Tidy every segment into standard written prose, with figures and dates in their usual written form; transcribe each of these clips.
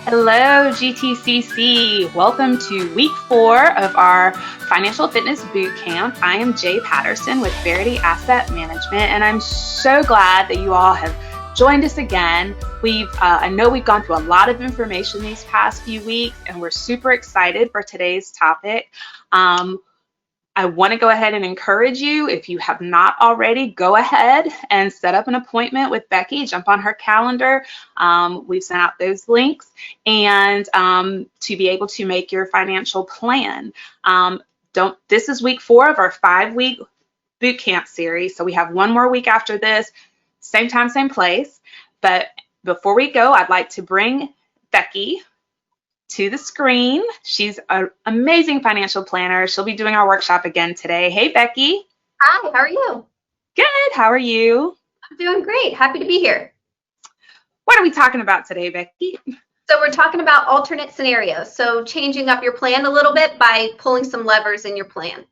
Hello, GTCC. Welcome to week 4 of our Financial Fitness Boot Camp. I am Jay Patterson with Verity Asset Management, and I'm so glad that you all have joined us again. I know we've gone through a lot of information these past few weeks, and we're super excited for today's topic. I want to go ahead and encourage you, if you have not already, go ahead and set up an appointment with Becky. Jump on her calendar. We've sent out those links, and to be able to make your financial plan. This is week 4 of our 5-week boot camp series, so we have one more week after this, same time, same place. But before we go, I'd like to bring Becky to the screen. She's an amazing financial planner. She'll be doing our workshop again today. Hey, Becky. Hi, how are you? Good. How are you? I'm doing great. Happy to be here. What are we talking about today, Becky? So we're talking about alternate scenarios. So changing up your plan a little bit by pulling some levers in your plan.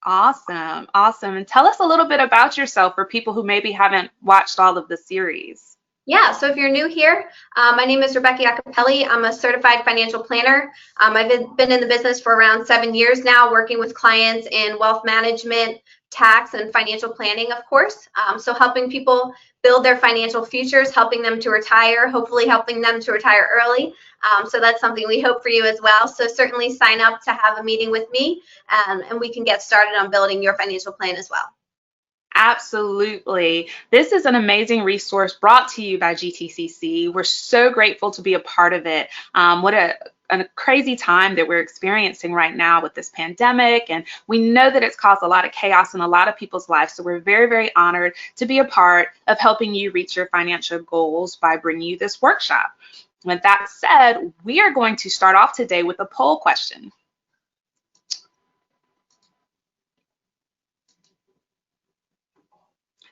Awesome. Awesome. And tell us a little bit about yourself for people who maybe haven't watched all of the series. Yeah, so if you're new here, my name is Rebecca Acapelli. I'm a certified financial planner. I've been in the business for around 7 years now, working with clients in wealth management, tax, and financial planning, of course. So helping people build their financial futures, helping them to retire, hopefully helping them to retire early. So that's something we hope for you as well. So certainly sign up to have a meeting with me, and we can get started on building your financial plan as well. Absolutely. This is an amazing resource brought to you by GTCC. We're so grateful to be a part of it. What a crazy time that we're experiencing right now with this pandemic, and we know that it's caused a lot of chaos in a lot of people's lives, so we're very, very honored to be a part of helping you reach your financial goals by bringing you this workshop. With that said, we are going to start off today with a poll question.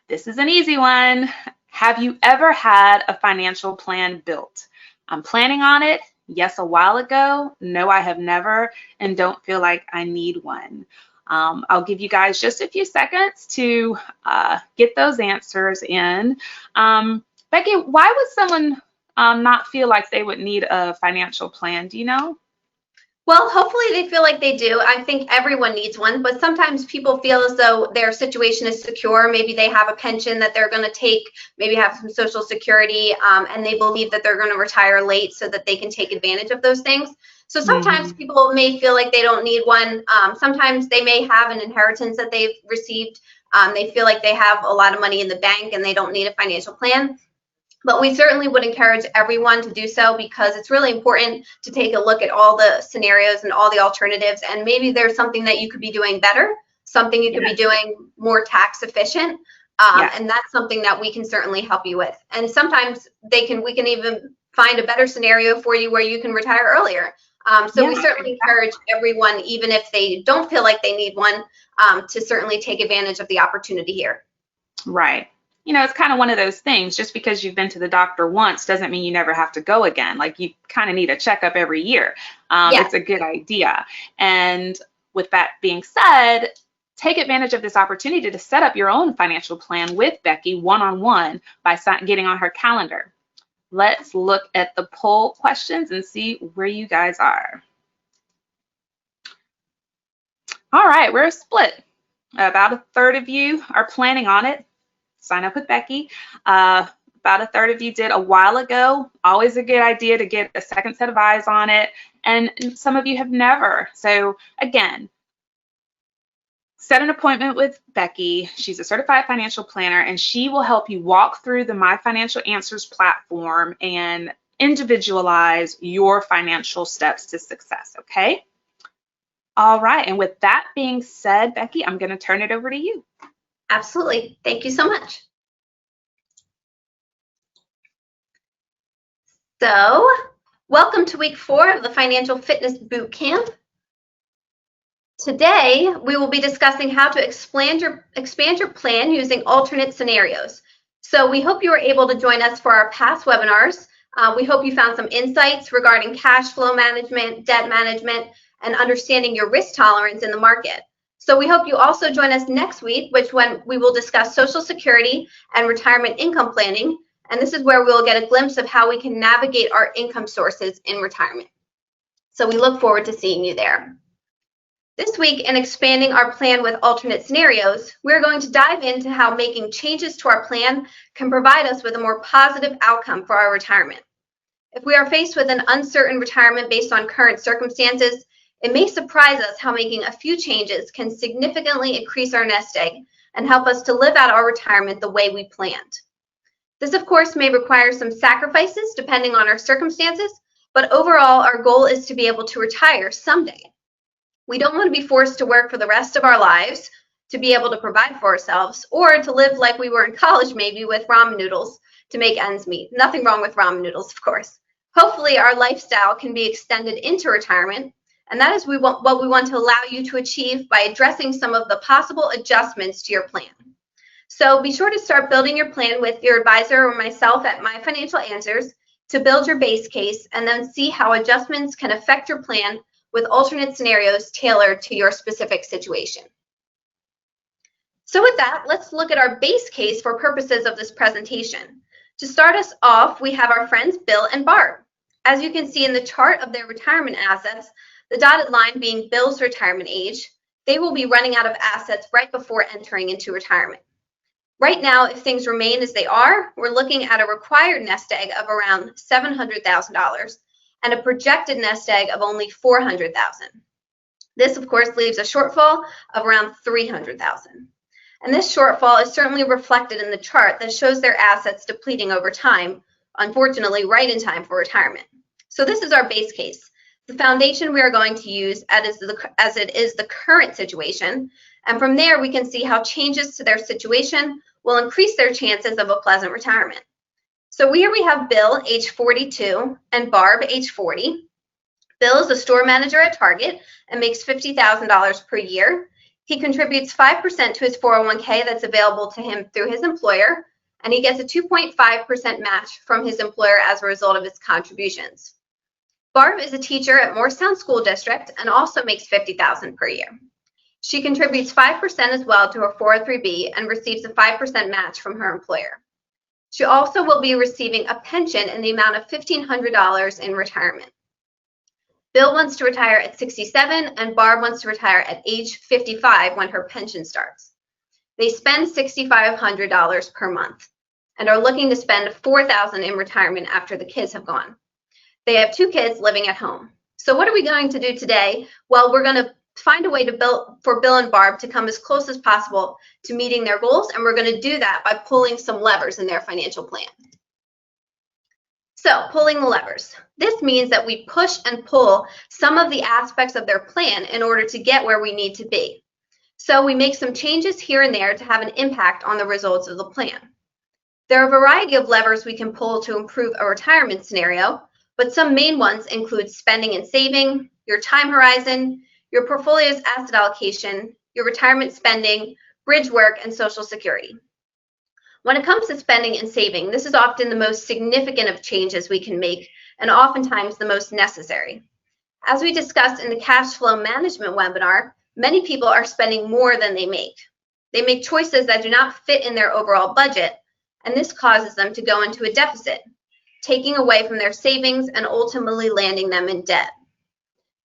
This is an easy one. Have you ever had a financial plan built? I'm planning on it. Yes, a while ago. No, I have never, and don't feel like I need one. I'll give you guys just a few seconds to get those answers in. Becky, why would someone not feel like they would need a financial plan? Do you know? Well, hopefully they feel like they do. I think everyone needs one, but sometimes people feel as though their situation is secure. Maybe they have a pension that they're going to take, maybe have some Social Security, and they believe that they're going to retire late so that they can take advantage of those things. So sometimes people may feel like they don't need one. Sometimes they may have an inheritance that they've received. They feel like they have a lot of money in the bank and they don't need a financial plan. But we certainly would encourage everyone to do so, because it's really important to take a look at all the scenarios and all the alternatives, and maybe there's something that you could be doing better, something you could be doing more tax efficient, and that's something that we can certainly help you with. And sometimes we can even find a better scenario for you where you can retire earlier. So we certainly encourage everyone, even if they don't feel like they need one, to certainly take advantage of the opportunity here. Right. You know, it's kind of one of those things. Just because you've been to the doctor once doesn't mean you never have to go again. Like, you kind of need a checkup every year. It's a good idea. And with that being said, take advantage of this opportunity to set up your own financial plan with Becky one-on-one by getting on her calendar. Let's look at the poll questions and see where you guys are. All right, we're split. About a third of you are planning on it. Sign up with Becky. About a third of you did a while ago. Always a good idea to get a second set of eyes on it. And some of you have never. So again, set an appointment with Becky. She's a certified financial planner, and she will help you walk through the My Financial Answers platform and individualize your financial steps to success, okay? All right, and with that being said, Becky, I'm going to turn it over to you. Absolutely. Thank you so much. So, welcome to week 4 of the Financial Fitness Boot Camp. Today, we will be discussing how to expand your plan using alternate scenarios. So we hope you were able to join us for our past webinars. We hope you found some insights regarding cash flow management, debt management, and understanding your risk tolerance in the market. So we hope you also join us next week, when we will discuss Social Security and retirement income planning, And this is where we'll get a glimpse of how we can navigate our income sources in retirement. So we look forward to seeing you there. This week, in expanding our plan with alternate scenarios, we're going to dive into how making changes to our plan can provide us with a more positive outcome for our retirement. If we are faced with an uncertain retirement based on current circumstances, it may surprise us how making a few changes can significantly increase our nest egg and help us to live out our retirement the way we planned. This, of course, may require some sacrifices depending on our circumstances, but overall, our goal is to be able to retire someday. We don't want to be forced to work for the rest of our lives to be able to provide for ourselves, or to live like we were in college maybe with ramen noodles to make ends meet. Nothing wrong with ramen noodles, of course. Hopefully our lifestyle can be extended into retirement, and that is what we want to allow you to achieve by addressing some of the possible adjustments to your plan. So be sure to start building your plan with your advisor or myself at My Financial Answers to build your base case, and then see how adjustments can affect your plan with alternate scenarios tailored to your specific situation. So with that, let's look at our base case for purposes of this presentation. To start us off, we have our friends Bill and Barb. As you can see in the chart of their retirement assets, the dotted line being Bill's retirement age, they will be running out of assets right before entering into retirement. Right now, if things remain as they are, we're looking at a required nest egg of around $700,000 and a projected nest egg of only $400,000. This, of course, leaves a shortfall of around $300,000. And this shortfall is certainly reflected in the chart that shows their assets depleting over time, unfortunately, right in time for retirement. So this is our base case, the foundation we are going to use as it is the current situation. And from there, we can see how changes to their situation will increase their chances of a pleasant retirement. So here we have Bill, age 42, and Barb, age 40. Bill is a store manager at Target and makes $50,000 per year. He contributes 5% to his 401k that's available to him through his employer, and he gets a 2.5% match from his employer as a result of his contributions. Barb is a teacher at Morristown School District and also makes $50,000 per year. She contributes 5% as well to her 403b and receives a 5% match from her employer. She also will be receiving a pension in the amount of $1,500 in retirement. Bill wants to retire at 67 and Barb wants to retire at age 55 when her pension starts. They spend $6,500 per month and are looking to spend $4,000 in retirement after the kids have gone. They have 2 kids living at home. So what are we going to do today? Well, we're going to find a way for Bill and Barb to come as close as possible to meeting their goals, and we're going to do that by pulling some levers in their financial plan. So, pulling the levers. This means that we push and pull some of the aspects of their plan in order to get where we need to be. So, we make some changes here and there to have an impact on the results of the plan. There are a variety of levers we can pull to improve a retirement scenario, but some main ones include spending and saving, your time horizon, your portfolio's asset allocation, your retirement spending, bridge work, and Social Security. When it comes to spending and saving, this is often the most significant of changes we can make and oftentimes the most necessary. As we discussed in the cash flow management webinar, many people are spending more than they make. They make choices that do not fit in their overall budget, and this causes them to go into a deficit, taking away from their savings and ultimately landing them in debt.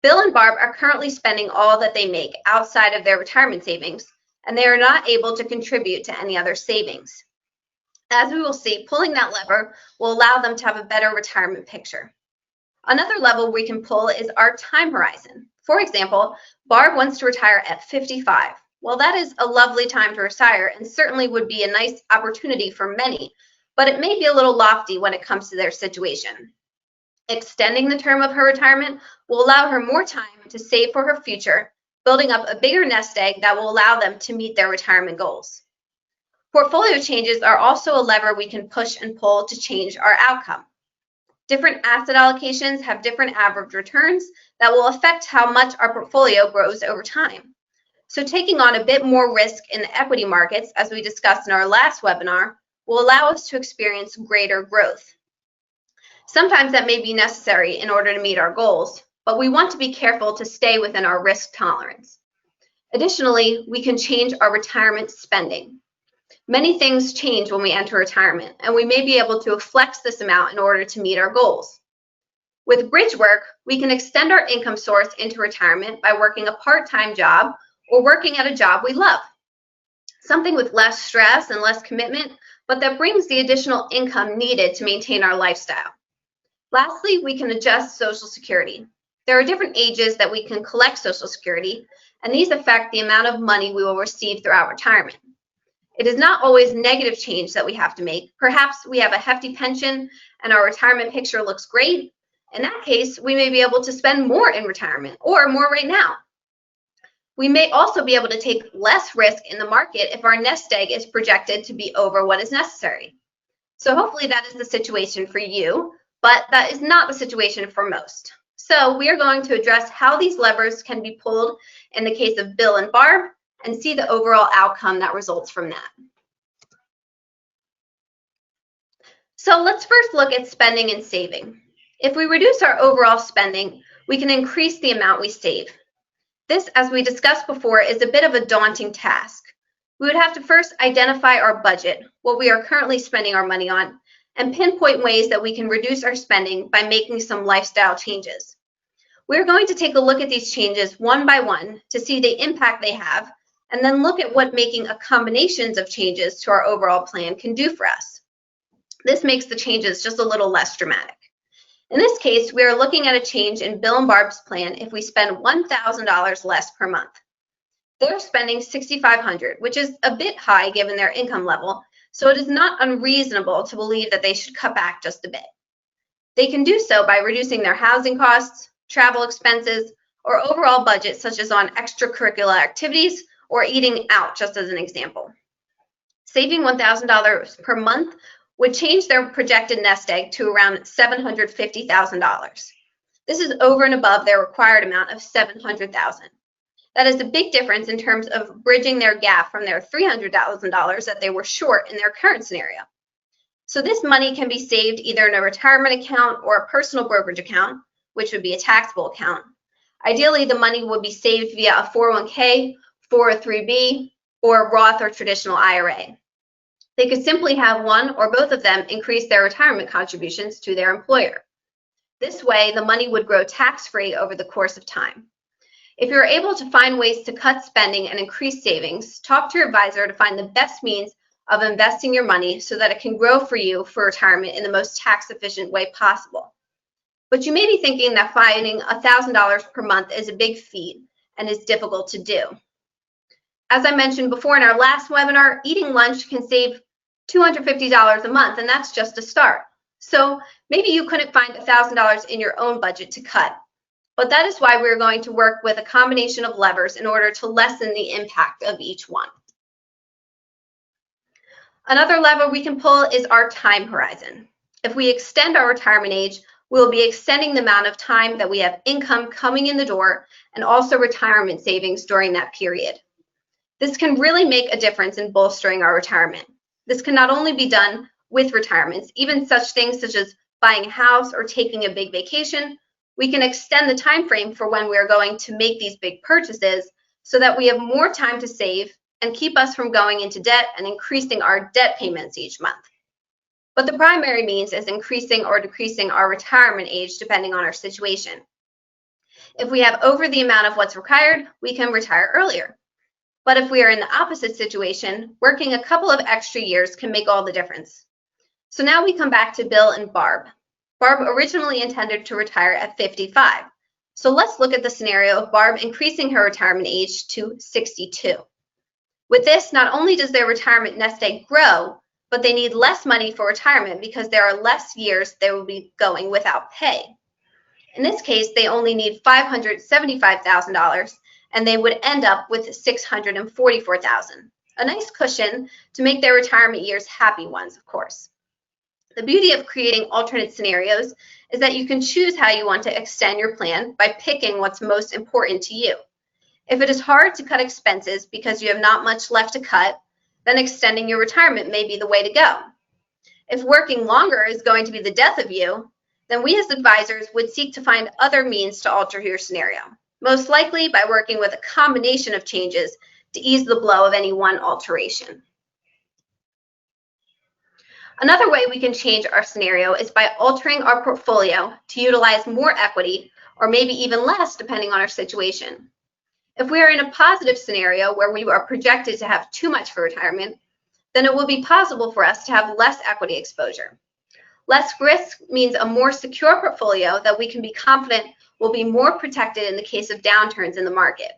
Bill and Barb are currently spending all that they make outside of their retirement savings, and they are not able to contribute to any other savings. As we will see, pulling that lever will allow them to have a better retirement picture. Another level we can pull is our time horizon. For example, Barb wants to retire at 55. Well, that is a lovely time to retire and certainly would be a nice opportunity for many, but it may be a little lofty when it comes to their situation. Extending the term of her retirement will allow her more time to save for her future, building up a bigger nest egg that will allow them to meet their retirement goals. Portfolio changes are also a lever we can push and pull to change our outcome. Different asset allocations have different average returns that will affect how much our portfolio grows over time. So taking on a bit more risk in the equity markets, as we discussed in our last webinar, will allow us to experience greater growth. Sometimes that may be necessary in order to meet our goals, but we want to be careful to stay within our risk tolerance. Additionally, we can change our retirement spending. Many things change when we enter retirement, and we may be able to flex this amount in order to meet our goals. With bridge work, we can extend our income source into retirement by working a part-time job or working at a job we love. Something with less stress and less commitment, but that brings the additional income needed to maintain our lifestyle. Lastly, we can adjust Social Security. There are different ages that we can collect Social Security, and these affect the amount of money we will receive throughout retirement. It is not always negative change that we have to make. Perhaps we have a hefty pension and our retirement picture looks great. In that case, we may be able to spend more in retirement or more right now. We may also be able to take less risk in the market if our nest egg is projected to be over what is necessary. So hopefully that is the situation for you, but that is not the situation for most. So we are going to address how these levers can be pulled in the case of Bill and Barb and see the overall outcome that results from that. So let's first look at spending and saving. If we reduce our overall spending, we can increase the amount we save. This, as we discussed before, is a bit of a daunting task. We would have to first identify our budget, what we are currently spending our money on, and pinpoint ways that we can reduce our spending by making some lifestyle changes. We're going to take a look at these changes one by one to see the impact they have, and then look at what making a combinations of changes to our overall plan can do for us. This makes the changes just a little less dramatic. In this case, we are looking at a change in Bill and Barb's plan if we spend $1,000 less per month. They're spending $6,500, which is a bit high given their income level, so it is not unreasonable to believe that they should cut back just a bit. They can do so by reducing their housing costs, travel expenses, or overall budget, such as on extracurricular activities or eating out, just as an example. Saving $1,000 per month would change their projected nest egg to around $750,000. This is over and above their required amount of $700,000. That is a big difference in terms of bridging their gap from their $300,000 that they were short in their current scenario. So this money can be saved either in a retirement account or a personal brokerage account, which would be a taxable account. Ideally, the money would be saved via a 401k, 403b, or Roth or traditional IRA. They could simply have one or both of them increase their retirement contributions to their employer. This way, the money would grow tax-free over the course of time. If you're able to find ways to cut spending and increase savings, talk to your advisor to find the best means of investing your money so that it can grow for you for retirement in the most tax-efficient way possible. But you may be thinking that finding $1,000 per month is a big feat and is difficult to do. As I mentioned before in our last webinar, eating lunch can save $250 a month, and that's just a start. So maybe you couldn't find $1,000 in your own budget to cut, but that is why we're going to work with a combination of levers in order to lessen the impact of each one. Another lever we can pull is our time horizon. If we extend our retirement age, we'll be extending the amount of time that we have income coming in the door and also retirement savings during that period. This can really make a difference in bolstering our retirement. This can not only be done with retirements, even such things such as buying a house or taking a big vacation. We can extend the time frame for when we are going to make these big purchases so that we have more time to save and keep us from going into debt and increasing our debt payments each month. But the primary means is increasing or decreasing our retirement age depending on our situation. If we have over the amount of what's required, we can retire earlier. But if we are in the opposite situation, working a couple of extra years can make all the difference. So now we come back to Bill and Barb. Barb originally intended to retire at 55. So let's look at the scenario of Barb increasing her retirement age to 62. With this, not only does their retirement nest egg grow, but they need less money for retirement because there are less years they will be going without pay. In this case, they only need $575,000, and they would end up with $644,000. A nice cushion to make their retirement years happy ones, of course. The beauty of creating alternate scenarios is that you can choose how you want to extend your plan by picking what's most important to you. If it is hard to cut expenses because you have not much left to cut, then extending your retirement may be the way to go. If working longer is going to be the death of you, then we as advisors would seek to find other means to alter your scenario, most likely by working with a combination of changes to ease the blow of any one alteration. Another way we can change our scenario is by altering our portfolio to utilize more equity, or maybe even less depending on our situation. If we are in a positive scenario where we are projected to have too much for retirement, then it will be possible for us to have less equity exposure. Less risk means a more secure portfolio that we can be confident will be more protected in the case of downturns in the market.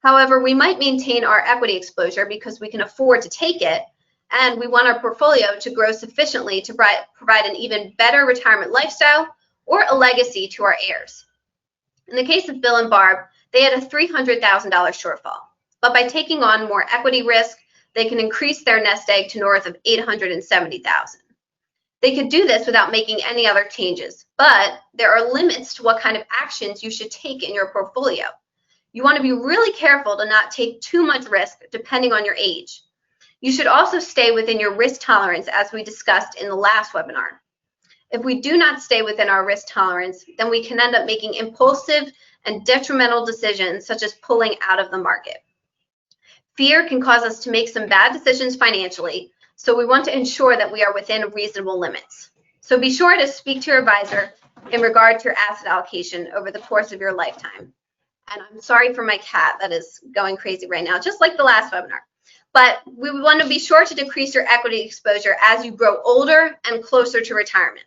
However, we might maintain our equity exposure because we can afford to take it, and we want our portfolio to grow sufficiently to provide an even better retirement lifestyle or a legacy to our heirs. In the case of Bill and Barb, they had a $300,000 shortfall, but by taking on more equity risk, they can increase their nest egg to north of $870,000. They could do this without making any other changes, but there are limits to what kind of actions you should take in your portfolio. You want to be really careful to not take too much risk depending on your age. You should also stay within your risk tolerance as we discussed in the last webinar. If we do not stay within our risk tolerance, then we can end up making impulsive and detrimental decisions such as pulling out of the market. Fear can cause us to make some bad decisions financially, so we want to ensure that we are within reasonable limits. So be sure to speak to your advisor in regard to your asset allocation over the course of your lifetime. And I'm sorry for my cat that is going crazy right now, just like the last webinar. But we want to be sure to decrease your equity exposure as you grow older and closer to retirement.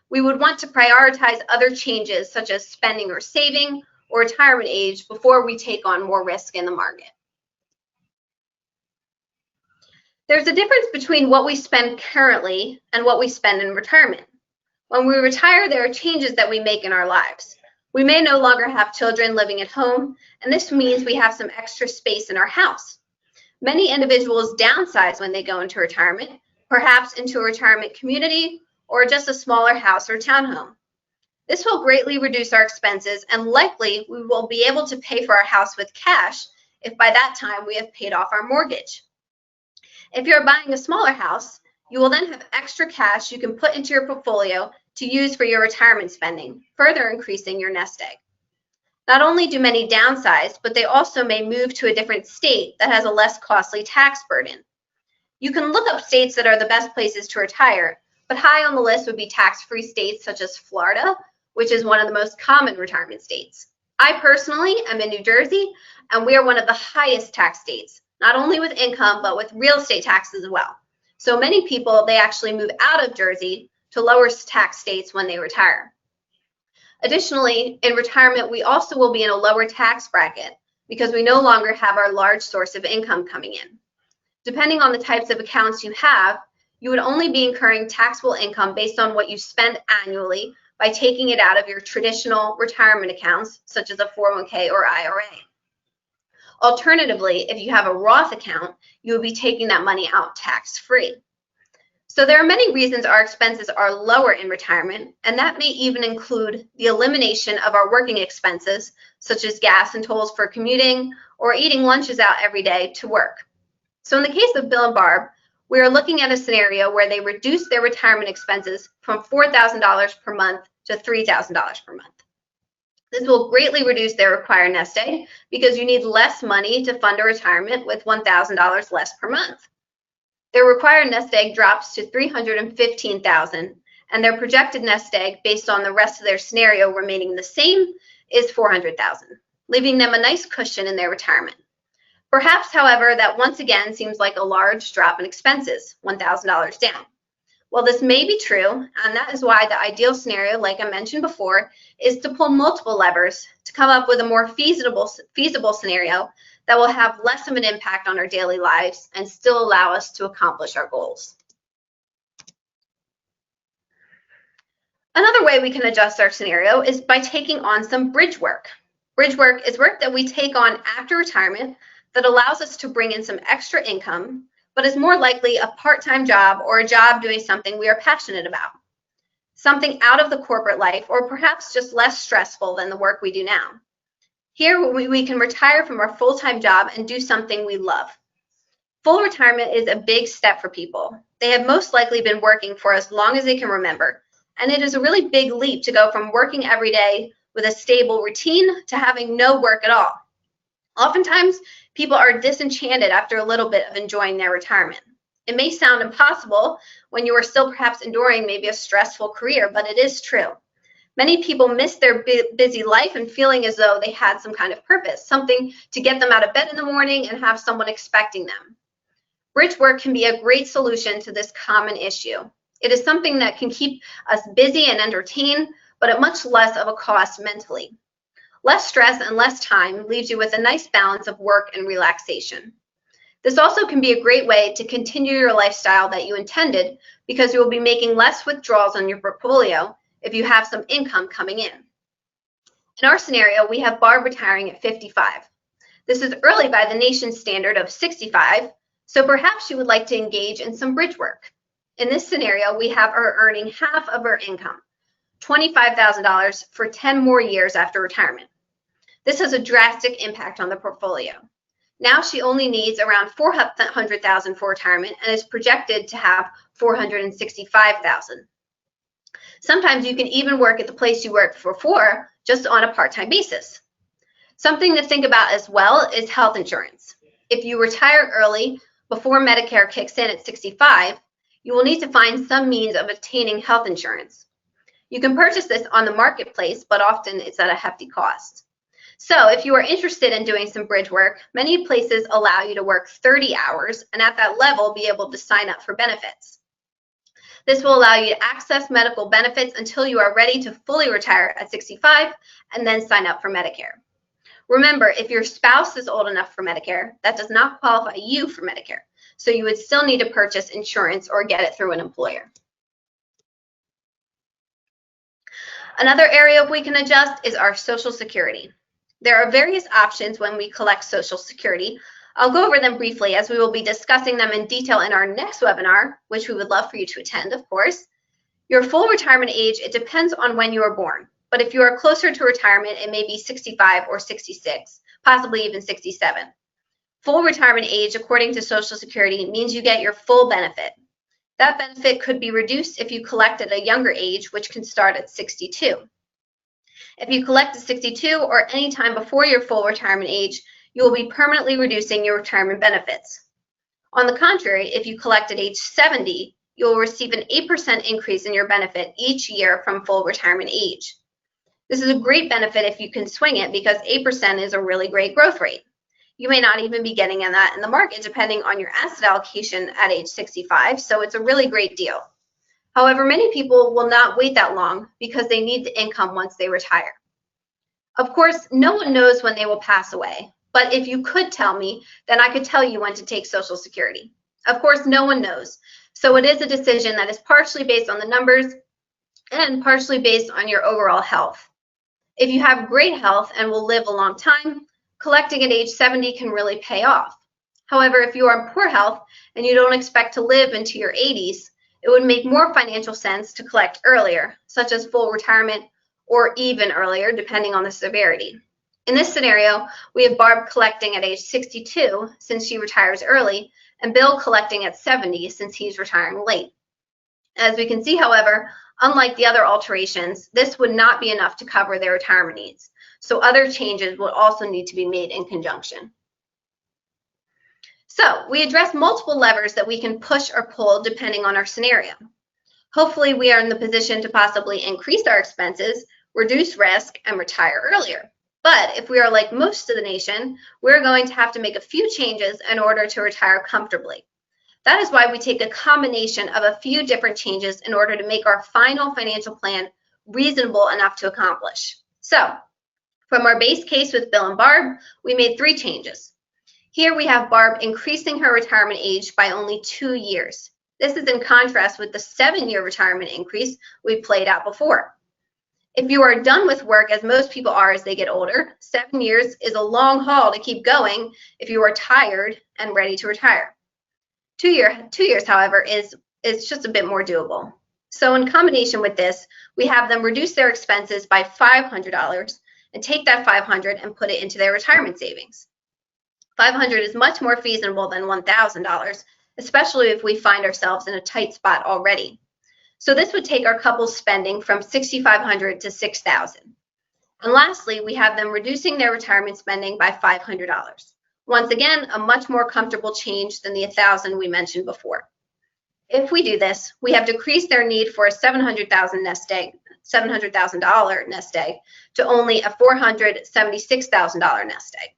We would want to prioritize other changes such as spending or saving or retirement age before we take on more risk in the market. There's a difference between what we spend currently and what we spend in retirement. When we retire, there are changes that we make in our lives. We may no longer have children living at home, and this means we have some extra space in our house. Many individuals downsize when they go into retirement, perhaps into a retirement community or just a smaller house or townhome. This will greatly reduce our expenses, and likely we will be able to pay for our house with cash if by that time we have paid off our mortgage. If you're buying a smaller house, you will then have extra cash you can put into your portfolio to use for your retirement spending, further increasing your nest egg. Not only do many downsize, but they also may move to a different state that has a less costly tax burden. You can look up states that are the best places to retire, but high on the list would be tax-free states such as Florida, which is one of the most common retirement states. I personally am in New Jersey, and we are one of the highest tax states, not only with income, but with real estate taxes as well. So many people, they actually move out of Jersey to lower tax states when they retire. Additionally, in retirement, we also will be in a lower tax bracket because we no longer have our large source of income coming in. Depending on the types of accounts you have, you would only be incurring taxable income based on what you spend annually by taking it out of your traditional retirement accounts, such as a 401k or IRA. Alternatively, if you have a Roth account, you will be taking that money out tax-free. So there are many reasons our expenses are lower in retirement, and that may even include the elimination of our working expenses, such as gas and tolls for commuting or eating lunches out every day to work. So in the case of Bill and Barb, we are looking at a scenario where they reduce their retirement expenses from $4,000 per month to $3,000 per month. This will greatly reduce their required nest egg because you need less money to fund a retirement with $1,000 less per month. Their required nest egg drops to $315,000, and their projected nest egg, based on the rest of their scenario remaining the same, is $400,000, leaving them a nice cushion in their retirement. Perhaps, however, that once again seems like a large drop in expenses, $1,000 down. Well, this may be true, and that is why the ideal scenario, like I mentioned before, is to pull multiple levers to come up with a more feasible scenario that will have less of an impact on our daily lives and still allow us to accomplish our goals. Another way we can adjust our scenario is by taking on some bridge work. Bridge work is work that we take on after retirement that allows us to bring in some extra income, but is more likely a part-time job or a job doing something we are passionate about. Something out of the corporate life, or perhaps just less stressful than the work we do now. Here, we can retire from our full-time job and do something we love. Full retirement is a big step for people. They have most likely been working for as long as they can remember, and it is a really big leap to go from working every day with a stable routine to having no work at all. Oftentimes, people are disenchanted after a little bit of enjoying their retirement. It may sound impossible when you are still perhaps enduring maybe a stressful career, but it is true. Many people miss their busy life and feeling as though they had some kind of purpose, something to get them out of bed in the morning and have someone expecting them. Bridge work can be a great solution to this common issue. It is something that can keep us busy and entertained, but at much less of a cost mentally. Less stress and less time leaves you with a nice balance of work and relaxation. This also can be a great way to continue your lifestyle that you intended because you will be making less withdrawals on your portfolio if you have some income coming in. In our scenario, we have Barb retiring at 55. This is early by the nation's standard of 65, so perhaps she would like to engage in some bridge work. In this scenario, we have her earning half of her income, $25,000 for 10 more years after retirement. This has a drastic impact on the portfolio. Now she only needs around $400,000 for retirement and is projected to have $465,000. Sometimes you can even work at the place you worked before, just on a part-time basis. Something to think about as well is health insurance. If you retire early before Medicare kicks in at 65, you will need to find some means of obtaining health insurance. You can purchase this on the marketplace, but often it's at a hefty cost. So if you are interested in doing some bridge work, many places allow you to work 30 hours and at that level be able to sign up for benefits. This will allow you to access medical benefits until you are ready to fully retire at 65 and then sign up for Medicare. Remember, if your spouse is old enough for Medicare, that does not qualify you for Medicare, so you would still need to purchase insurance or get it through an employer. Another area we can adjust is our Social Security. There are various options when we collect Social Security. I'll go over them briefly as we will be discussing them in detail in our next webinar, which we would love for you to attend, of course. Your full retirement age, it depends on when you were born, but if you are closer to retirement, it may be 65 or 66, possibly even 67. Full retirement age, according to Social Security, means you get your full benefit. That benefit could be reduced if you collect at a younger age, which can start at 62. If you collect at 62 or any time before your full retirement age, you will be permanently reducing your retirement benefits. On the contrary, if you collect at age 70, you will receive an 8% increase in your benefit each year from full retirement age. This is a great benefit if you can swing it because 8% is a really great growth rate. You may not even be getting that in the market depending on your asset allocation at age 65, so it's a really great deal. However, many people will not wait that long because they need the income once they retire. Of course, no one knows when they will pass away, but if you could tell me, then I could tell you when to take Social Security. Of course, no one knows, so it is a decision that is partially based on the numbers and partially based on your overall health. If you have great health and will live a long time, collecting at age 70 can really pay off. However, if you are in poor health and you don't expect to live into your 80s, it would make more financial sense to collect earlier, such as full retirement or even earlier, depending on the severity. In this scenario, we have Barb collecting at age 62 since she retires early, and Bill collecting at 70 since he's retiring late. As we can see, however, unlike the other alterations, this would not be enough to cover their retirement needs, so other changes would also need to be made in conjunction. So we address multiple levers that we can push or pull depending on our scenario. Hopefully we are in the position to possibly increase our expenses, reduce risk, and retire earlier. But if we are like most of the nation, we're going to have to make a few changes in order to retire comfortably. That is why we take a combination of a few different changes in order to make our final financial plan reasonable enough to accomplish. So from our base case with Bill and Barb, we made 3 changes. Here we have Barb increasing her retirement age by only 2 years. This is in contrast with the 7-year retirement increase we played out before. If you are done with work, as most people are as they get older, 7 years is a long haul to keep going if you are tired and ready to retire. 2 years, however, is just a bit more doable. So in combination with this, we have them reduce their expenses by $500 and take that $500 and put it into their retirement savings. $500 is much more feasible than $1,000, especially if we find ourselves in a tight spot already. So this would take our couple's spending from $6,500 to $6,000. And lastly, we have them reducing their retirement spending by $500. Once again, a much more comfortable change than the $1,000 we mentioned before. If we do this, we have decreased their need for a $700,000 nest egg, $700,000 nest egg to only a $476,000 nest egg.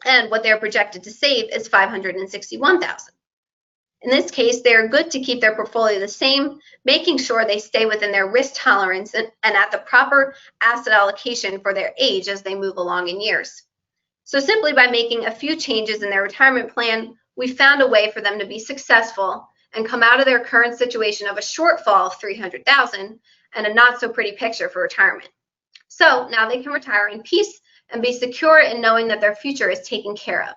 And what they're projected to save is $561,000. In this case, they are good to keep their portfolio the same, making sure they stay within their risk tolerance and at the proper asset allocation for their age as they move along in years. So simply by making a few changes in their retirement plan, we found a way for them to be successful and come out of their current situation of a shortfall of $300,000 and a not so pretty picture for retirement. So now they can retire in peace and be secure in knowing that their future is taken care of.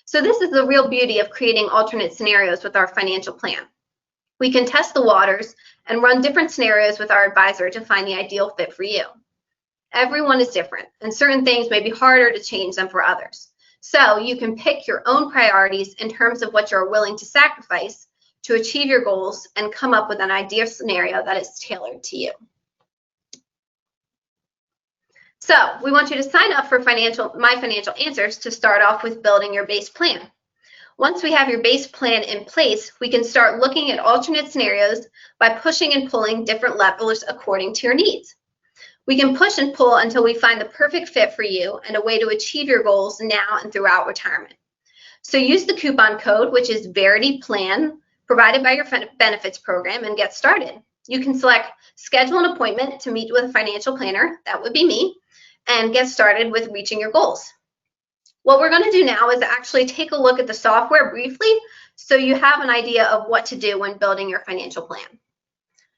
So this is the real beauty of creating alternate scenarios with our financial plan. We can test the waters and run different scenarios with our advisor to find the ideal fit for you. Everyone is different, and certain things may be harder to change than for others. So you can pick your own priorities in terms of what you're willing to sacrifice to achieve your goals and come up with an ideal scenario that is tailored to you. So we want you to sign up for My Financial Answers to start off with building your base plan. Once we have your base plan in place, we can start looking at alternate scenarios by pushing and pulling different levers according to your needs. We can push and pull until we find the perfect fit for you and a way to achieve your goals now and throughout retirement. So use the coupon code, which is Verity Plan, provided by your benefits program, and get started. You can select schedule an appointment to meet with a financial planner, that would be me, and get started with reaching your goals. What we're going to do now is actually take a look at the software briefly so you have an idea of what to do when building your financial plan.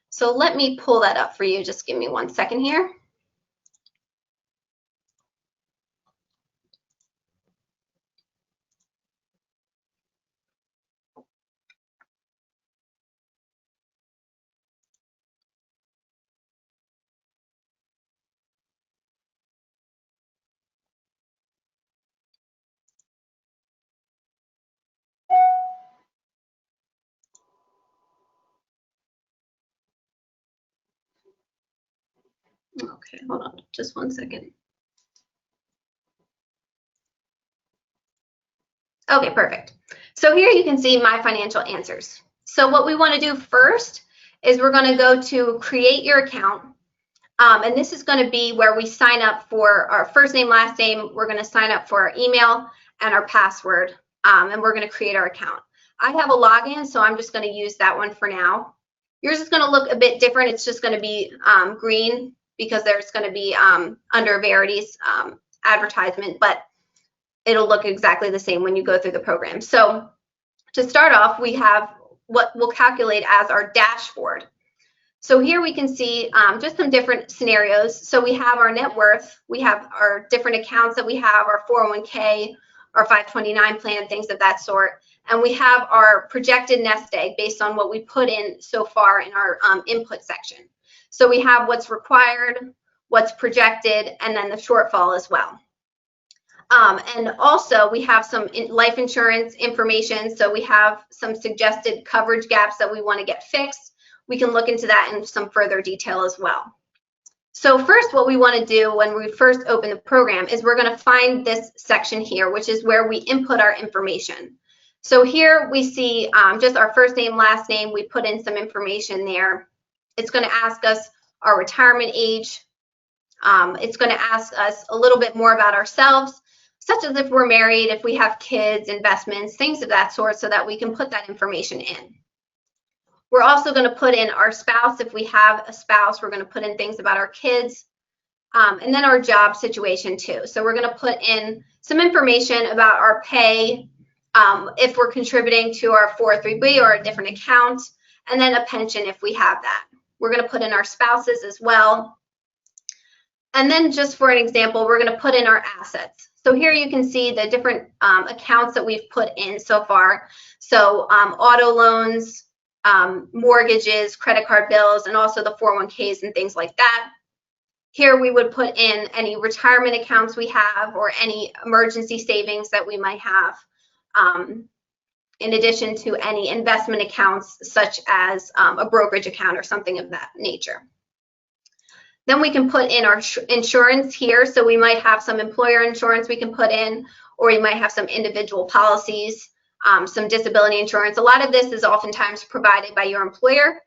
So let me pull that up for you. Just give me 1 second here. Okay, hold on just 1 second. Okay, perfect. So here you can see My Financial Answers. So what we want to do first is we're going to go to create your account. And this is going to be where we sign up for our first name, last name. We're going to sign up for our email and our password, and we're going to create our account. I have a login, so I'm just going to use that one for now. Yours is going to look a bit different. It's just going to be green because there's going to be under Verity's advertisement, but it'll look exactly the same when you go through the program. So to start off, we have what we'll calculate as our dashboard. So here we can see just some different scenarios. So we have our net worth, we have our different accounts that we have, our 401k, our 529 plan, things of that sort. And we have our projected nest egg based on what we put in so far in our input section. So we have what's required, what's projected, and then the shortfall as well. And also we have some life insurance information. So we have some suggested coverage gaps that we want to get fixed. We can look into that in some further detail as well. So first, what we want to do when we first open the program is we're going to find this section here, which is where we input our information. So here we see just our first name, last name. We put in some information there. It's going to ask us our retirement age. It's going to ask us a little bit more about ourselves, such as if we're married, if we have kids, investments, things of that sort, so that we can put that information in. We're also going to put in our spouse. If we have a spouse, we're going to put in things about our kids, and then our job situation too. So we're going to put in some information about our pay, if we're contributing to our 403b or a different account, and then a pension if we have that. We're going to put in our spouses as well. And then just for an example, we're going to put in our assets. So here you can see the different accounts that we've put in so far. So auto loans, mortgages, credit card bills, and also the 401ks and things like that. Here we would put in any retirement accounts we have or any emergency savings that we might have, in addition to any investment accounts such as a brokerage account or something of that nature. Then we can put in our insurance here. So we might have some employer insurance we can put in, or we might have some individual policies. some disability insurance. A lot of this is oftentimes provided by your employer.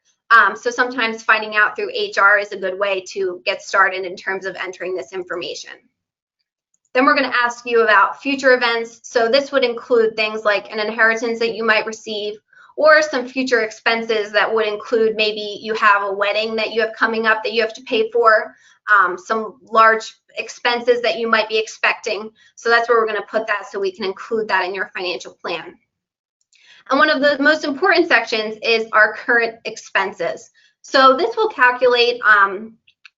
So sometimes finding out through HR is a good way to get started in terms of entering this information. Then we're going to ask you about future events. So this would include things like an inheritance that you might receive, or some future expenses that would include maybe you have a wedding that you have coming up that you have to pay for, some large expenses that you might be expecting. So that's where we're going to put that so we can include that in your financial plan. And one of the most important sections is our current expenses. So this will calculate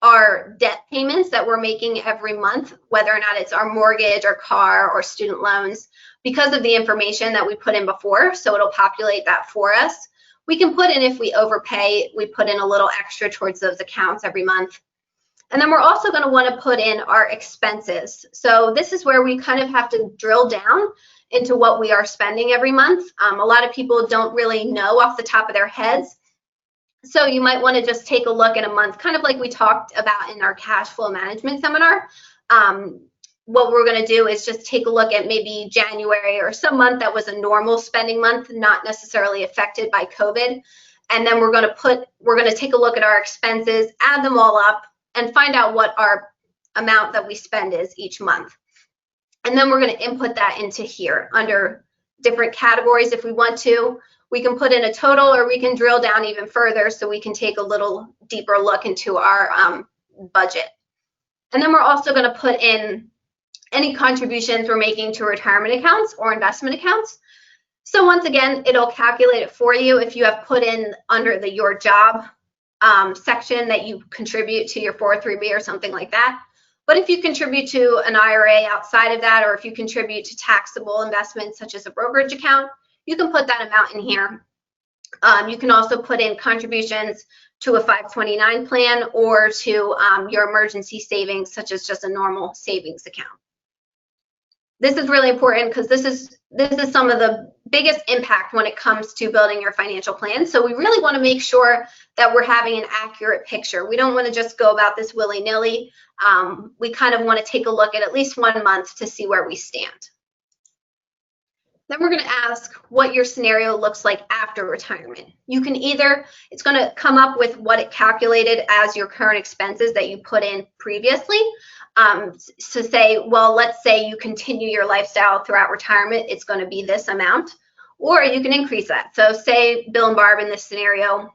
our debt payments that we're making every month, whether or not it's our mortgage or car or student loans, because of the information that we put in before. So it'll populate that for us. We can put in, if we overpay, we put in a little extra towards those accounts every month. And then we're also going to want to put in our expenses. So this is where we kind of have to drill down into what we are spending every month. A lot of people don't really know off the top of their heads. So you might want to just take a look at a month, kind of like we talked about in our cash flow management seminar. What we're going to do is just take a look at maybe January or some month that was a normal spending month, not necessarily affected by COVID. And then we're going to take a look at our expenses, add them all up, and find out what our amount that we spend is each month. And then we're going to input that into here under different categories if we want to. We can put in a total, or we can drill down even further so we can take a little deeper look into our budget. And then we're also going to put in any contributions we're making to retirement accounts or investment accounts. So once again, it'll calculate it for you if you have put in under the your job section that you contribute to your 403b or something like that. But if you contribute to an IRA outside of that, or if you contribute to taxable investments such as a brokerage account, you can put that amount in here. You can also put in contributions to a 529 plan or to your emergency savings, such as just a normal savings account. This is really important because this is some of the biggest impact when it comes to building your financial plan. So we really want to make sure that we're having an accurate picture. We don't want to just go about this willy-nilly. We kind of want to take a look at least 1 month to see where we stand. Then we're going to ask what your scenario looks like after retirement. You can either, it's going to come up with what it calculated as your current expenses that you put in previously. So say, well, let's say you continue your lifestyle throughout retirement, it's going to be this amount, or you can increase that. So say Bill and Barb in this scenario,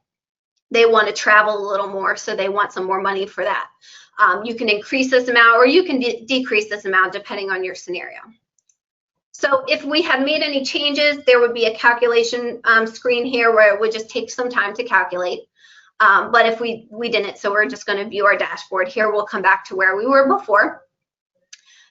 they want to travel a little more, so they want some more money for that. You can increase this amount, or you can decrease this amount depending on your scenario. So if we had made any changes, there would be a calculation screen here where it would just take some time to calculate. But if we didn't, so we're just going to view our dashboard here. We'll come back to where we were before.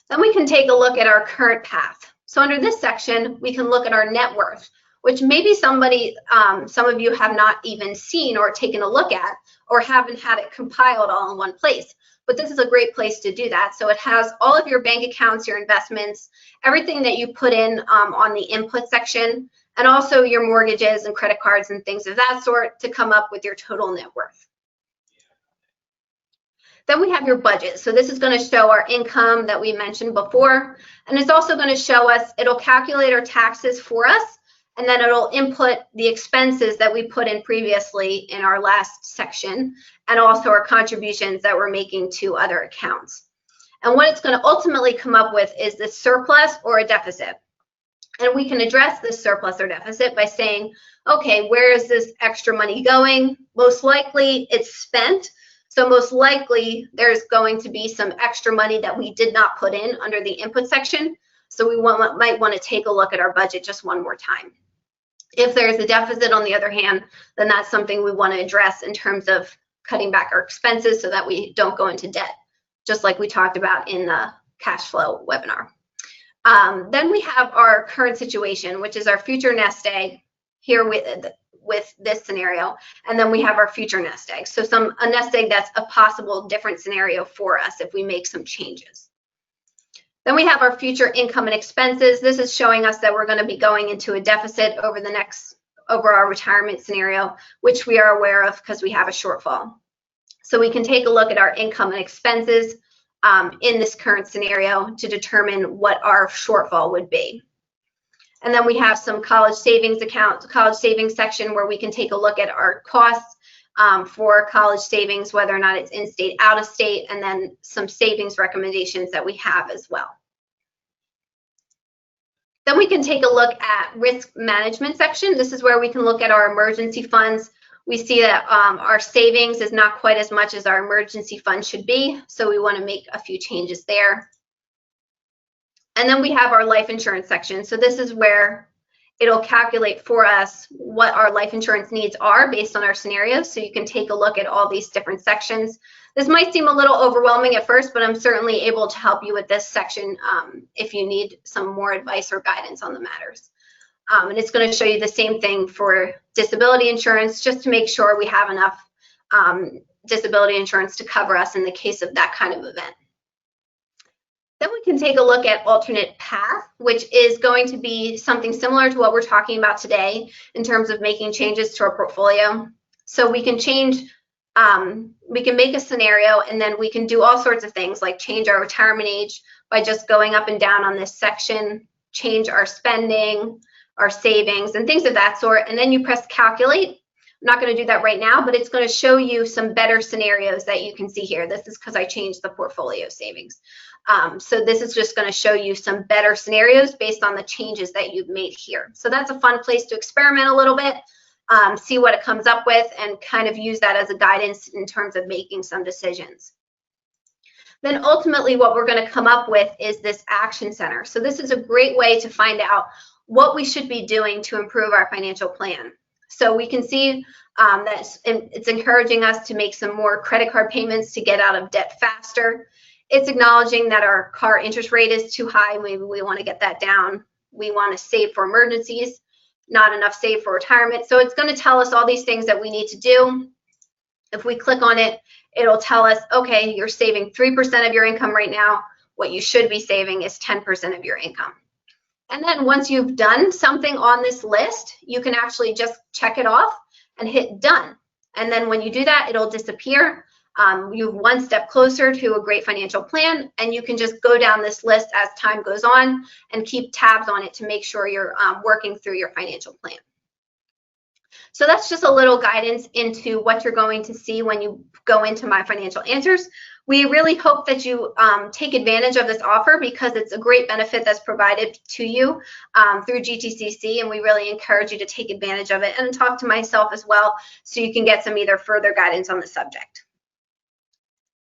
Then we can take a look at our current path. So under this section, we can look at our net worth, which maybe some of you have not even seen or taken a look at, or haven't had it compiled all in one place. But this is a great place to do that. So it has all of your bank accounts, your investments, everything that you put in on the input section, and also your mortgages and credit cards and things of that sort to come up with your total net worth. Then we have your budget. So this is going to show our income that we mentioned before, and it's also going to show us, it'll calculate our taxes for us, and then it'll input the expenses that we put in previously in our last section, and also our contributions that we're making to other accounts. And what it's going to ultimately come up with is this surplus or a deficit. And we can address this surplus or deficit by saying, okay, where is this extra money going? Most likely it's spent. So most likely there's going to be some extra money that we did not put in under the input section. So we might want to take a look at our budget just one more time. If there's a deficit, on the other hand, then that's something we want to address in terms of cutting back our expenses so that we don't go into debt, just like we talked about in the cash flow webinar. Then we have our current situation, which is our future nest egg here with this scenario. And then we have our future nest egg. So a nest egg that's a possible different scenario for us if we make some changes. Then we have our future income and expenses. This is showing us that we're going to be going into a deficit over our retirement scenario, which we are aware of because we have a shortfall. So we can take a look at our income and expenses in this current scenario to determine what our shortfall would be. And then we have some college savings accounts, college savings section where we can take a look at our costs for college savings, whether or not it's in-state, out-of-state, and then some savings recommendations that we have as well. Then we can take a look at risk management section. This is where we can look at our emergency funds. We see that our savings is not quite as much as our emergency fund should be, so we want to make a few changes there. And then we have our life insurance section. So this is where it'll calculate for us what our life insurance needs are based on our scenarios. So you can take a look at all these different sections. This might seem a little overwhelming at first, but I'm certainly able to help you with this section if you need some more advice or guidance on the matters. And it's going to show you the same thing for disability insurance, just to make sure we have enough disability insurance to cover us in the case of that kind of event. Then we can take a look at alternate path, which is going to be something similar to what we're talking about today in terms of making changes to our portfolio. So we can change, we can make a scenario, and then we can do all sorts of things like change our retirement age by just going up and down on this section, change our spending, our savings, and things of that sort. And then you press calculate. I'm not going to do that right now, but it's going to show you some better scenarios that you can see here. This is because I changed the portfolio savings. So this is just going to show you some better scenarios based on the changes that you've made here. So that's a fun place to experiment a little bit, see what it comes up with, and kind of use that as a guidance in terms of making some decisions. Then ultimately what we're going to come up with is this action center. So this is a great way to find out what we should be doing to improve our financial plan. So we can see that it's encouraging us to make some more credit card payments to get out of debt faster. It's acknowledging that our car interest rate is too high. Maybe we want to get that down. We want to save for emergencies, not enough save for retirement. So it's going to tell us all these things that we need to do. If we click on it, it'll tell us, okay, you're saving 3% of your income right now. What you should be saving is 10% of your income. And then once you've done something on this list, you can actually just check it off and hit done. And then when you do that, it'll disappear. You're one step closer to a great financial plan, and you can just go down this list as time goes on and keep tabs on it to make sure you're working through your financial plan. So that's just a little guidance into what you're going to see when you go into My Financial Answers. We really hope that you take advantage of this offer because it's a great benefit that's provided to you through GTCC, and we really encourage you to take advantage of it and talk to myself as well so you can get some either further guidance on the subject.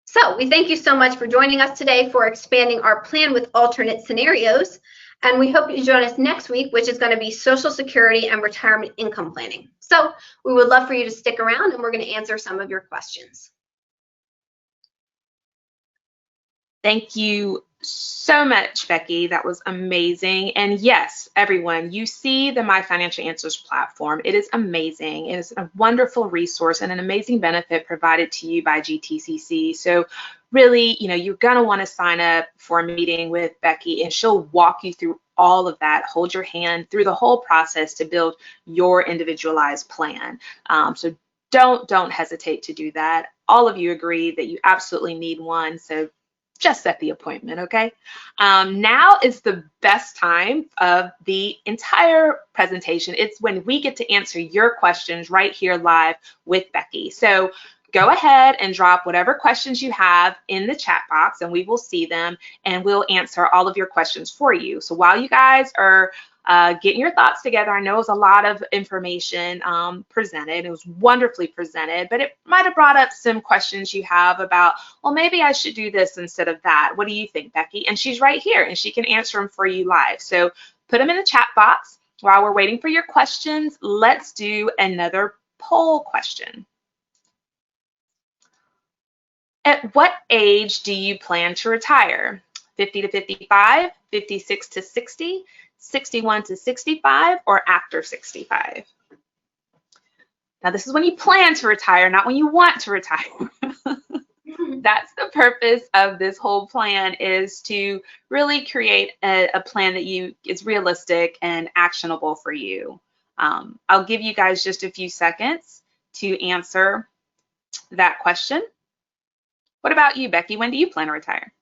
So we thank you so much for joining us today for expanding our plan with alternate scenarios. And we hope you join us next week, which is going to be Social Security and retirement income planning. So we would love for you to stick around, and we're going to answer some of your questions. Thank you so much, Becky. That was amazing. And yes, everyone, you see the My Financial Answers platform. It is amazing. It is a wonderful resource and an amazing benefit provided to you by GTCC. So really, you're going to want to sign up for a meeting with Becky, and she'll walk you through all of that, hold your hand through the whole process to build your individualized plan. So don't hesitate to do that. All of you agree that you absolutely need one. So just set the appointment, okay? Now is the best time of the entire presentation. It's when we get to answer your questions right here live with Becky. So go ahead and drop whatever questions you have in the chat box, and we will see them, and we'll answer all of your questions for you. So while you guys are getting your thoughts together, I know it was a lot of information presented. It was wonderfully presented, but it might have brought up some questions you have about, well, maybe I should do this instead of that. What do you think, Becky? And she's right here, and she can answer them for you live. So put them in the chat box. While we're waiting for your questions, let's do another poll question. At what age do you plan to retire? 50 to 55, 56 to 60, 61 to 65, or after 65? Now, this is when you plan to retire, not when you want to retire. That's the purpose of this whole plan, is to really create a plan that is realistic and actionable for you. I'll give you guys just a few seconds to answer that question. What about you, Becky? When do you plan to retire?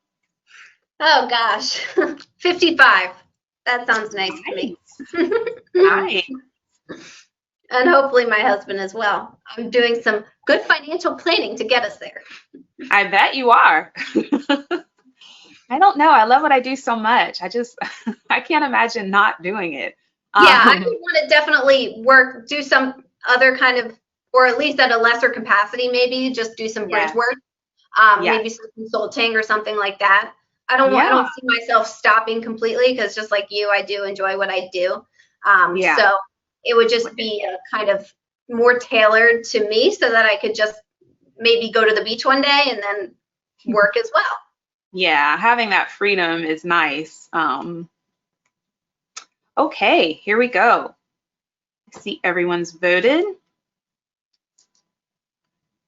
Oh gosh, 55. That sounds nice to me. Nice. And hopefully my husband as well. I'm doing some good financial planning to get us there. I bet you are. I don't know. I love what I do so much. I can't imagine not doing it. Yeah, I Um, would want to definitely do some other kind of, or at least at a lesser capacity, maybe just do some bridge yeah, work, yeah, maybe some consulting or something like that. I yeah, don't see myself stopping completely because just like you, I do enjoy what I do. yeah. So it would just be a kind of more tailored to me so that I could just maybe go to the beach one day and then work as well. Yeah, having that freedom is nice. Okay, here we go. I see everyone's voted.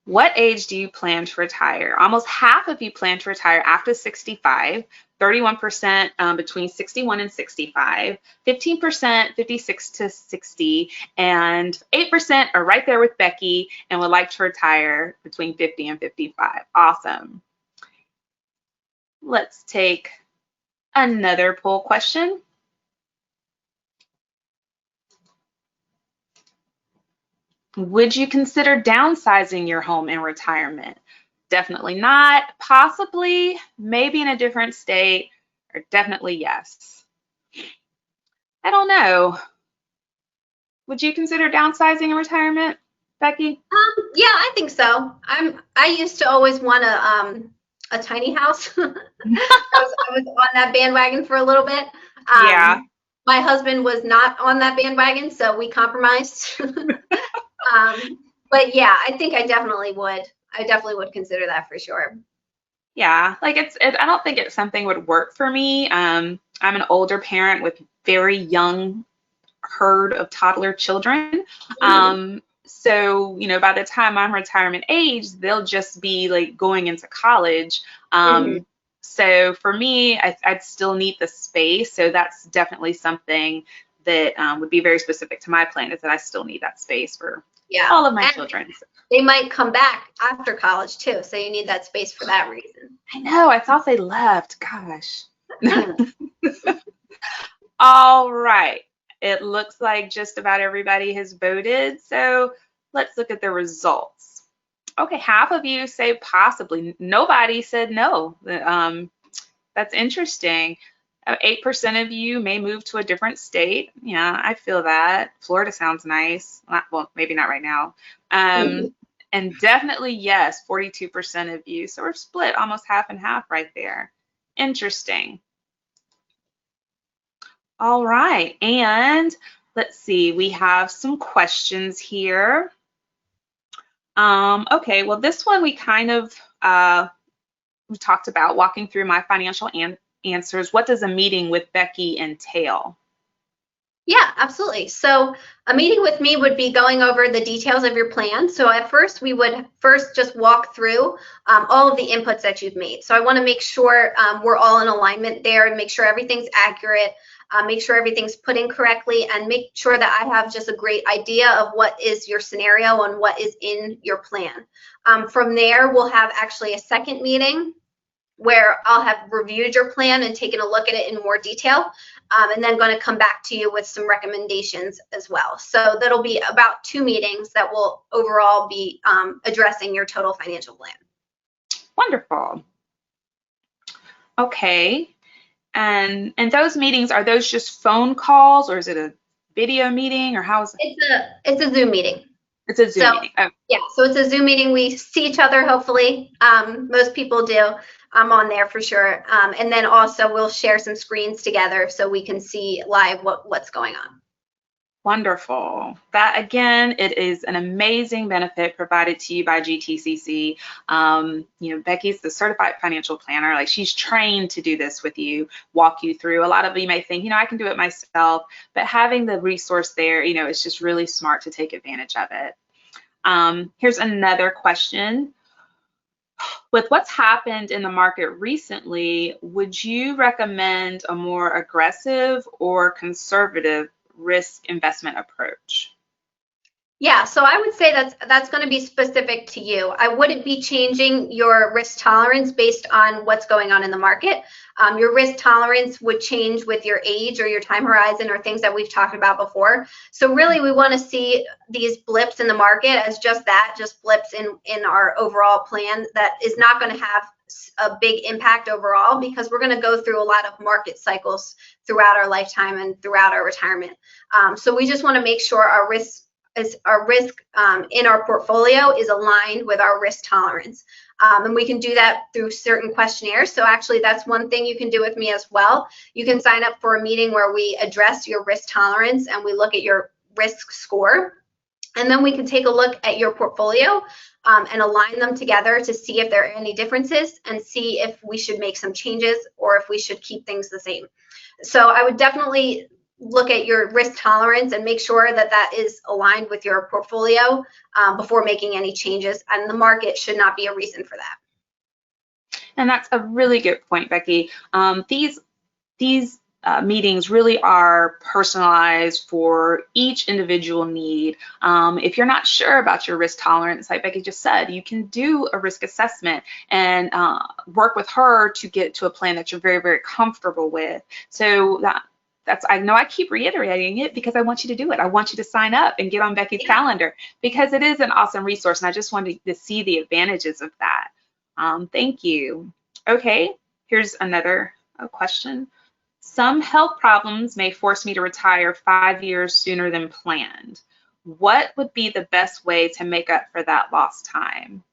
What age do you plan to retire? Almost half of you plan to retire after 65, 31% between 61 and 65, 15% 56 to 60, and 8% are right there with Becky and would like to retire between 50 and 55. Awesome. Let's take another poll question. Would you consider downsizing your home in retirement? Definitely not. Possibly, maybe in a different state, or definitely yes. I don't know. Would you consider downsizing in retirement, Becky? Yeah, I think so. I used to always want a tiny house. I was on that bandwagon for a little bit. Yeah, My husband was not on that bandwagon, so we compromised. But yeah, I think I definitely would. I definitely would consider that for sure. yeah. Like I don't think it's something would work for me. I'm an older parent with very young herd of toddler children. Mhm. So, by the time I'm retirement age, they'll just be like going into college. Mhm. So for me, I'd still need the space. So that's definitely something that would be very specific to my plan is that I still need that space for Yeah. all of my And children. they might come back after college too, so you need that space for that reason. I know, I thought they left. Gosh. All right. It looks like just about everybody has voted. So let's look at the results. Okay, half of you say possibly. Nobody said no. That's interesting. 8% of you may move to a different state. Yeah, I feel that. Florida sounds nice. Well, maybe not right now. And definitely yes, 42% of you. So we're split almost half and half right there. Interesting. All right, and let's see, we have some questions here. Okay, well, this one we kind of we talked about walking through my financial answers. What does a meeting with Becky entail? Yeah, absolutely. So a meeting with me would be going over the details of your plan. So at first, we would first just walk through all of the inputs that you've made. So I want to make sure we're all in alignment there and make sure everything's accurate, make sure everything's put in correctly, and make sure that I have just a great idea of what is your scenario and what is in your plan. From there, we'll have actually a second meeting where I'll have reviewed your plan and taken a look at it in more detail, and then going to come back to you with some recommendations as well. So that'll be about 2 meetings that will overall be addressing your total financial plan. Wonderful. Okay. And those meetings, are those just phone calls or is it a video meeting or how is it? It's a Zoom meeting. It's a Zoom So meeting. Oh, yeah, so it's a Zoom meeting. We see each other, hopefully. Most people do. I'm on there for sure. And then also we'll share some screens together so we can see live what's going on. wonderful. That again, it is an amazing benefit provided to you by GTCC. Becky's the certified financial planner. Like she's trained to do this with you, walk you through. A lot of you may think, I can do it myself, but having the resource there, it's just really smart to take advantage of it. Here's another question. With what's happened in the market recently, would you recommend a more aggressive or conservative risk investment approach? Yeah, so I would say that's going to be specific to you. I wouldn't be changing your risk tolerance based on what's going on in the market. Your risk tolerance would change with your age or your time horizon or things that we've talked about before. So really, we want to see these blips in the market as just that, just blips in our overall plan that is not going to have a big impact overall, because we're going to go through a lot of market cycles throughout our lifetime and throughout our retirement. So we just want to make sure our risk in our portfolio is aligned with our risk tolerance. And we can do that through certain questionnaires. So actually, that's one thing you can do with me as well. You can sign up for a meeting where we address your risk tolerance and we look at your risk score. And then we can take a look at your portfolio and align them together to see if there are any differences and see if we should make some changes or if we should keep things the same. So I would definitely look at your risk tolerance and make sure that that is aligned with your portfolio before making any changes. And the market should not be a reason for that. And that's a really good point, Becky. These meetings really are personalized for each individual need. If you're not sure about your risk tolerance, like Becky just said, you can do a risk assessment and work with her to get to a plan that you're very, very comfortable with. So I know I keep reiterating it because I want you to do it. I want you to sign up and get on Becky's calendar because it is an awesome resource, and I just wanted to see the advantages of that. Thank you. Okay, here's another question. Some health problems may force me to retire 5 years sooner than planned. What would be the best way to make up for that lost time?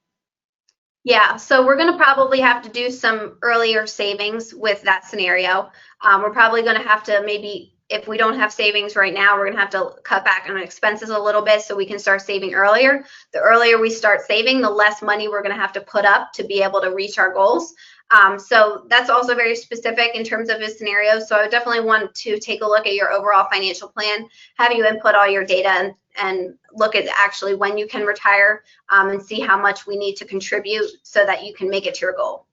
Yeah, so we're going to probably have to do some earlier savings with that scenario. We're probably going to have to maybe, if we don't have savings right now, we're going to have to cut back on expenses a little bit so we can start saving earlier. The earlier we start saving, the less money we're going to have to put up to be able to reach our goals. So that's also very specific in terms of his scenario. So I would definitely want to take a look at your overall financial plan, have you input all your data and look at actually when you can retire and see how much we need to contribute so that you can make it to your goal.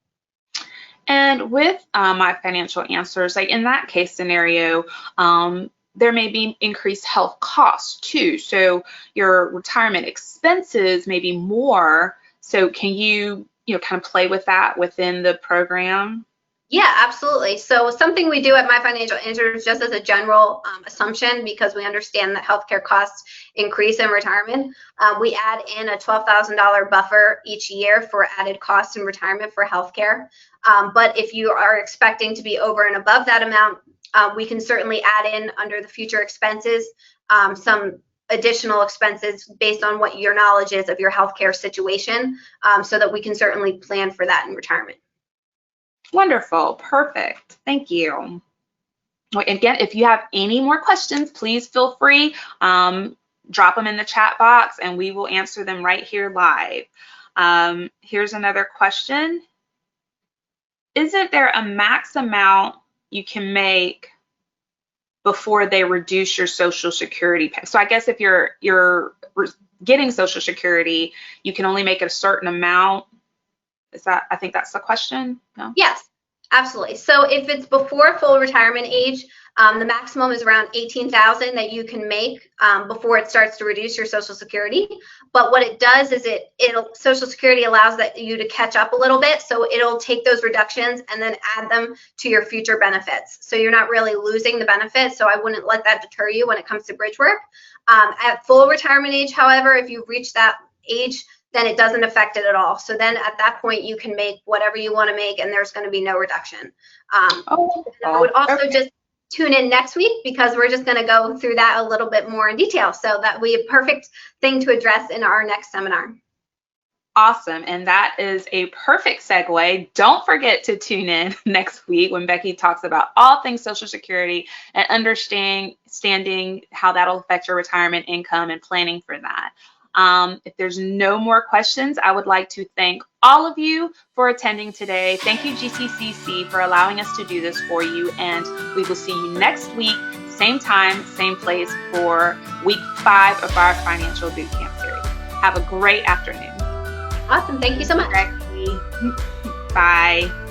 And with my financial answers, like in that case scenario, there may be increased health costs too. So your retirement expenses may be more. So can you kind of play with that within the program? Yeah, absolutely. So something we do at My Financial Answers, just as a general assumption, because we understand that healthcare costs increase in retirement, we add in a $12,000 buffer each year for added costs in retirement for healthcare. But if you are expecting to be over and above that amount, we can certainly add in under the future expenses some additional expenses based on what your knowledge is of your healthcare situation, so that we can certainly plan for that in retirement. Wonderful. Perfect. Thank you. Again, if you have any more questions, please feel free, drop them in the chat box and we will answer them right here live. Here's another question. Isn't there a max amount you can make before they reduce your Social Security pay? So I guess if you're getting Social Security, you can only make it a certain amount. I think that's the question? No? Yes, absolutely. So if it's before full retirement age, the maximum is around $18,000 that you can make before it starts to reduce your Social Security. But what it does is Social Security allows you to catch up a little bit. So it'll take those reductions and then add them to your future benefits. So you're not really losing the benefits. So I wouldn't let that deter you when it comes to bridge work. At full retirement age, however, if you've reached that age, then it doesn't affect it at all. So then at that point, you can make whatever you want to make and there's going to be no reduction. I would also just tune in next week because we're just going to go through that a little bit more in detail. So that will be a perfect thing to address in our next seminar. Awesome. And that is a perfect segue. Don't forget to tune in next week when Becky talks about all things Social Security and understanding how that'll affect your retirement income and planning for that. If there's no more questions, I would like to thank all of you for attending today. Thank you, GTCC, for allowing us to do this for you. And we will see you next week, same time, same place for week 5 of our financial bootcamp series. Have a great afternoon. Awesome. Thank you so much. Bye.